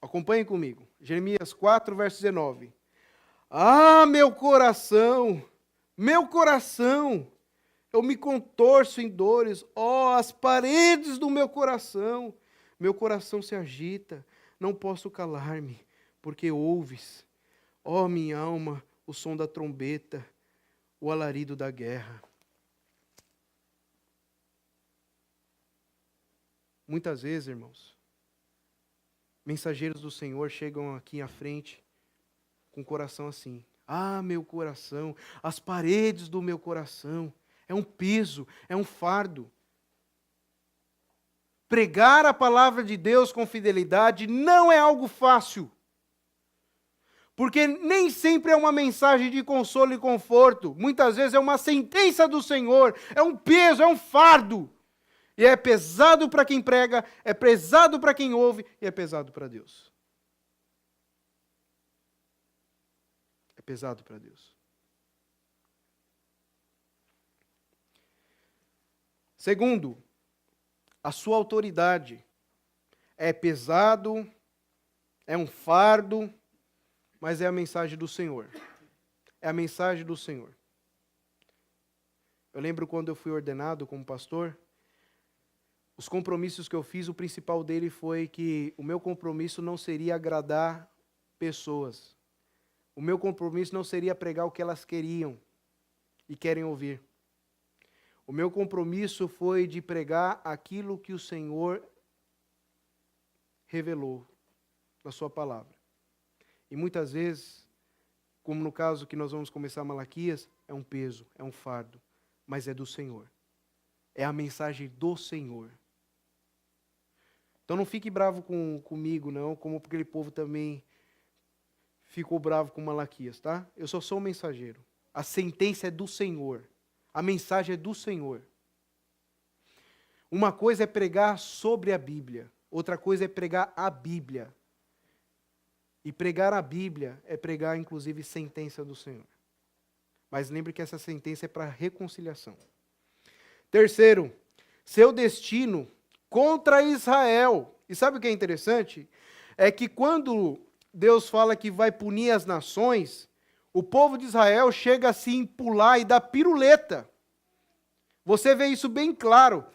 acompanhem comigo, Jeremias 4, verso 19. Ah, meu coração, eu me contorço em dores, as paredes do meu coração se agita, não posso calar-me, porque ouves, minha alma, o som da trombeta, o alarido da guerra. Muitas vezes, irmãos, mensageiros do Senhor chegam aqui à frente com o coração assim. Ah, meu coração, as paredes do meu coração. É um peso, é um fardo. Pregar a palavra de Deus com fidelidade não é algo fácil. Porque nem sempre é uma mensagem de consolo e conforto. Muitas vezes é uma sentença do Senhor, é um peso, é um fardo. E é pesado para quem prega, é pesado para quem ouve e é pesado para Deus. É pesado para Deus. Segundo, a sua autoridade é pesado, é um fardo, mas é a mensagem do Senhor. É a mensagem do Senhor. Eu lembro quando eu fui ordenado como pastor, os compromissos que eu fiz, o principal dele foi que o meu compromisso não seria agradar pessoas. O meu compromisso não seria pregar o que elas queriam e querem ouvir. O meu compromisso foi de pregar aquilo que o Senhor revelou na sua palavra. E muitas vezes, como no caso que nós vamos começar Malaquias, é um peso, é um fardo, mas é do Senhor. É a mensagem do Senhor. Então não fique bravo comigo, não, como aquele povo também ficou bravo com Malaquias, tá? Eu só sou um mensageiro. A sentença é do Senhor. A mensagem é do Senhor. Uma coisa é pregar sobre a Bíblia, outra coisa é pregar a Bíblia. E pregar a Bíblia é pregar, inclusive, sentença do Senhor. Mas lembre que essa sentença é para reconciliação. Terceiro, seu destino contra Israel. E sabe o que é interessante? É que quando Deus fala que vai punir as nações, o povo de Israel chega assim a pular e dar piruleta. Você vê isso bem claro.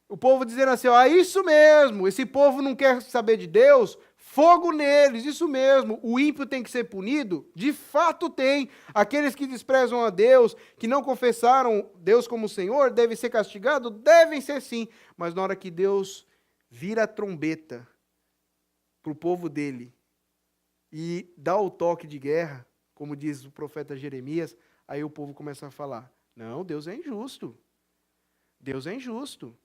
O povo dizendo assim, ó, isso mesmo, esse povo não quer saber de Deus, fogo neles, isso mesmo, o ímpio tem que ser punido? De fato tem. Aqueles que desprezam a Deus, que não confessaram Deus como Senhor, devem ser castigados? Devem ser sim. Mas na hora que Deus vira a trombeta para o povo dele e dá o toque de guerra, como diz o profeta Jeremias, aí o povo começa a falar, não, Deus é injusto. Deus é injusto.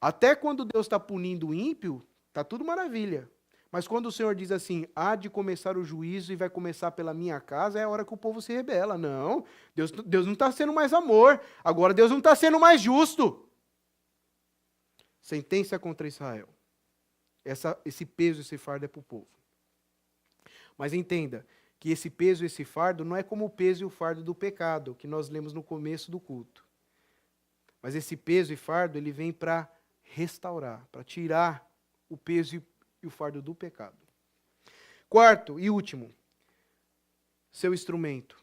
Até quando Deus está punindo o ímpio, está tudo maravilha. Mas quando o Senhor diz assim, há de começar o juízo e vai começar pela minha casa, é a hora que o povo se rebela. Não, Deus não está sendo mais amor. Agora Deus não está sendo mais justo. Sentença contra Israel. Esse peso, esse fardo é para o povo. Mas entenda que esse peso, esse fardo, não é como o peso e o fardo do pecado, que nós lemos no começo do culto. Mas esse peso e fardo, ele vem para restaurar, para tirar o peso e o fardo do pecado. Quarto e último, seu instrumento,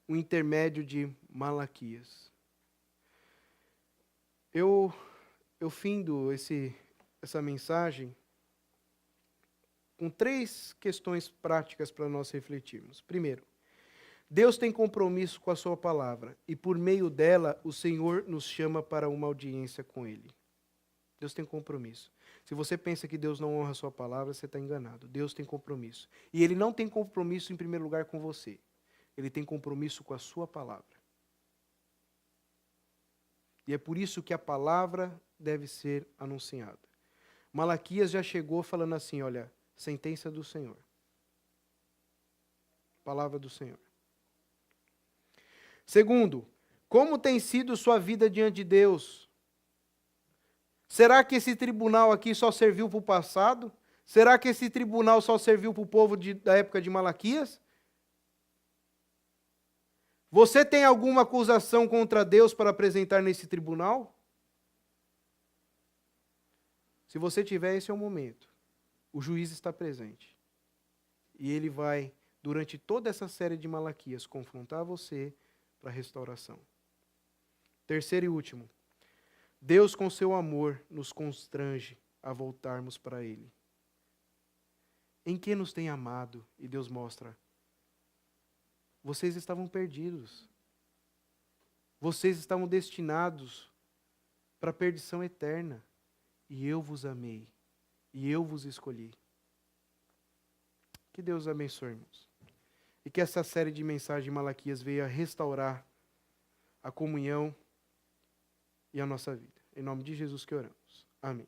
o intermédio de Malaquias. Eu findo essa mensagem com 3 questões práticas para nós refletirmos. Primeiro, Deus tem compromisso com a sua palavra e por meio dela o Senhor nos chama para uma audiência com Ele. Deus tem compromisso. Se você pensa que Deus não honra a sua palavra, você está enganado. Deus tem compromisso. E Ele não tem compromisso em primeiro lugar com você. Ele tem compromisso com a sua palavra. E é por isso que a palavra deve ser anunciada. Malaquias já chegou falando assim, olha, sentença do Senhor. Palavra do Senhor. Segundo, como tem sido sua vida diante de Deus? Será que esse tribunal aqui só serviu para o passado? Será que esse tribunal só serviu para o povo da época de Malaquias? Você tem alguma acusação contra Deus para apresentar nesse tribunal? Se você tiver, esse é o momento. O juiz está presente. E ele vai, durante toda essa série de Malaquias, confrontar você para a restauração. Terceiro e último. Deus, com seu amor, nos constrange a voltarmos para Ele. Em que nos tem amado? E Deus mostra. Vocês estavam perdidos. Vocês estavam destinados para a perdição eterna. E eu vos amei. E eu vos escolhi. Que Deus abençoe, irmãos. E que essa série de mensagens de Malaquias venha restaurar a comunhão e a nossa vida. Em nome de Jesus que oramos. Amém.